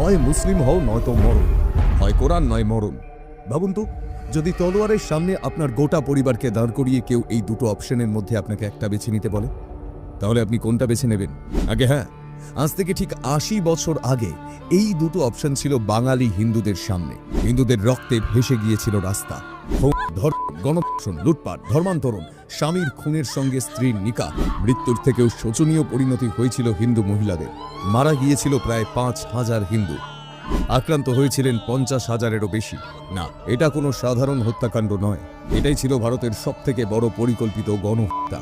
হয় মুসলিম হও নয়তো মরণ, হয় কোরআন নয় মরণ। ভাবুন তো, যদি তলোয়ারের সামনে আপনার গোটা পরিবারকে দাঁড় করিয়ে কেউ এই দুটো অপশনের মধ্যে আপনাকে একটা বেছে নিতে বলে, তাহলে আপনি কোনটা বেছে নেবেন? আগে হ্যাঁ, আজ থেকে ঠিক ৮০ বছর আগে এই দুটো অপশন ছিল বাঙালি হিন্দুদের সামনে। হিন্দুদের রক্তে ভেসে গিয়েছিল রাস্তা, গণধর্ষণ, লুটপাট, ধর্মান্তরণ, স্বামীর খুনের সঙ্গে স্ত্রীর নিকাহ, মৃত্যুর থেকেও শোচনীয় পরিণতি হয়েছিল হিন্দু মহিলাদের। মারা গিয়েছিল প্রায় ৫,০০০ হিন্দু, আক্রান্ত হয়েছিলেন ৫০,০০০-এরও বেশি। না, এটা কোনো সাধারণ হত্যাকাণ্ড নয়, এটাই ছিল ভারতের সবথেকে বড় পরিকল্পিত গণহত্যা।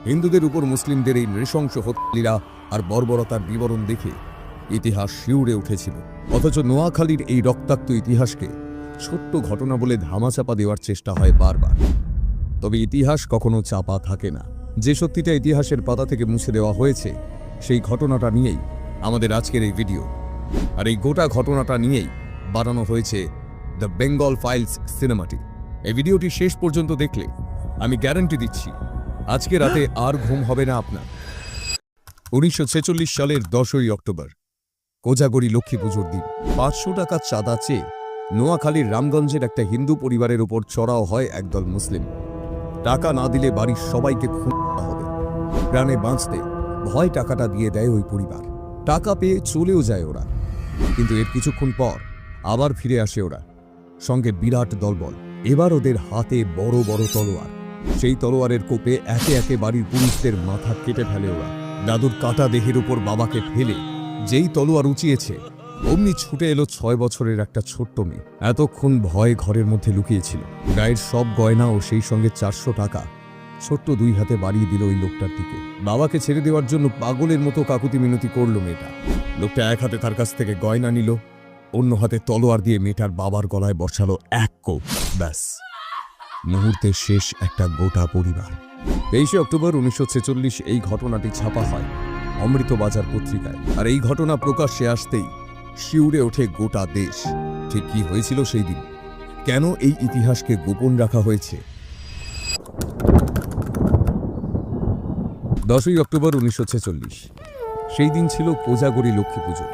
হিন্দুদের উপর মুসলিমদের এই নৃশংস হত্যালীলা আর বর্বরতার বিবরণ দেখে ইতিহাস শিউরে উঠেছিল। অথচ নোয়াখালীর এই রক্তাক্ত ইতিহাসকে ছোট্ট ঘটনা বলে ধামাচাপা দেওয়ার চেষ্টা হয় বারবার। তবে ইতিহাস কখনো চাপা থাকে না। যে সত্যিটা ইতিহাসের পাতা থেকে মুছে দেওয়া হয়েছে, সেই ঘটনাটা নিয়েই আমাদের আজকের এই ভিডিও। আর এই গোটা ঘটনাটা নিয়েই বানানো হয়েছে দ্য বেঙ্গল ফাইলস সিনেমাটি। এই ভিডিওটি শেষ পর্যন্ত দেখলে আমি গ্যারান্টি দিচ্ছি আজকে রাতে আর ঘুম হবে না আপনার। ১৯৪৬ সালের ১০ই অক্টোবর, কোজাগরী লক্ষ্মী পুজোর দিন। ৫০০ টাকা চাঁদা চেয়ে নোয়াখালীর রামগঞ্জের একটা হিন্দু পরিবারের উপর চড়াও হয় একদল মুসলিম। টাকা না দিলে বাড়ির সবাইকে খুন করা হবে। প্রাণে বাঁচতে ভয় টাকাটা দিয়ে দেয় ওই পরিবার। টাকা পেয়ে চলেও যায় ওরা, কিন্তু এর কিছুক্ষণ পর আবার ফিরে আসে ওরা, সঙ্গে বিরাট দলবল। এবার ওদের হাতে বড় বড় তলোয়ার। সেই তলোয়ারের কোপে একে একে বাড়ির পুরুষদের মাথা কেটে ফেলে ওরা। দাদুর কাটা দেহের উপর বাবাকে ফেলে যেই তলোয়ার উঁচিয়েছে, অমনি ছুটে এলো ৬ বছরের একটা ছোট্ট মেয়ে। এতক্ষণ ভয় ঘরের মধ্যে লুকিয়েছিল। গায়ের সব গয়না ও সেই সঙ্গে ৪০০ টাকা ছোট্ট দুই হাতে বাড়িয়ে দিল ওই লোকটার দিকে। বাবাকে ছেড়ে দেওয়ার জন্য পাগলের মতো কাকুতি মিনতি করলো মেয়েটা। লোকটা এক হাতে তার কাছ থেকে গয়না নিল, অন্য হাতে তলোয়ার দিয়ে মেয়েটার বাবার গলায় বসালো এক কোপ। ব্যাস, মুহূর্তে শেষ একটা গোটা পরিবার। ২৩ অক্টোবর ১৯৪৬ এই ঘটনাটি ছাপা হয় অমৃতবাজার পত্রিকায়। আর এই ঘটনা প্রকাশ্যে আসতেই শিউরে ওঠে গোটা দেশ। ঠিক কি হয়েছিল সেই দিন? কেন এই ইতিহাসকে গোপন রাখা হয়েছে? ১০ই অক্টোবর ১৯৪৬, সেই দিন ছিল কোজাগরী লক্ষ্মী পুজো।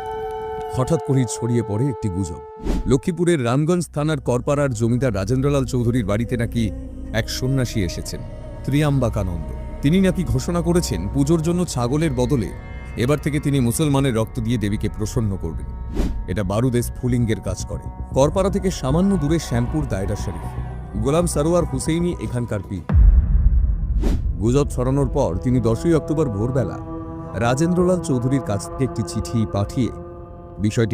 হঠাৎ করেই ছড়িয়ে পড়ে একটি গুজব। লক্ষ্মীপুরের রামগঞ্জ থানার করপাড়ার জমিদার রাজেন্দ্রলাল চৌধুরীর বাড়িতে নাকি এক সন্ন্যাসী এসেছেন, ত্রিয়াম্বাকানন্দ। তিনি নাকি ঘোষণা করেছেন পুজোর জন্য ছাগলের বদলে এবার থেকে তিনি মুসলমানের রক্ত দিয়ে দেবীকে প্রসন্ন করবেন। এটা বারুদে স্ফুলিঙ্গের কাজ করে। করপাড়া থেকে সামান্য দূরে শ্যামপুর দায়রা শরীফ। গোলাম সারোয়ার হুসেইনি এখানকার পীর। গুজব ছড়ানোর পর তিনি 10ই অক্টোবর ভোরবেলা রাজেন্দ্রলাল চৌধুরীর কাছ থেকে একটি চিঠি পাঠিয়ে বিষয়টি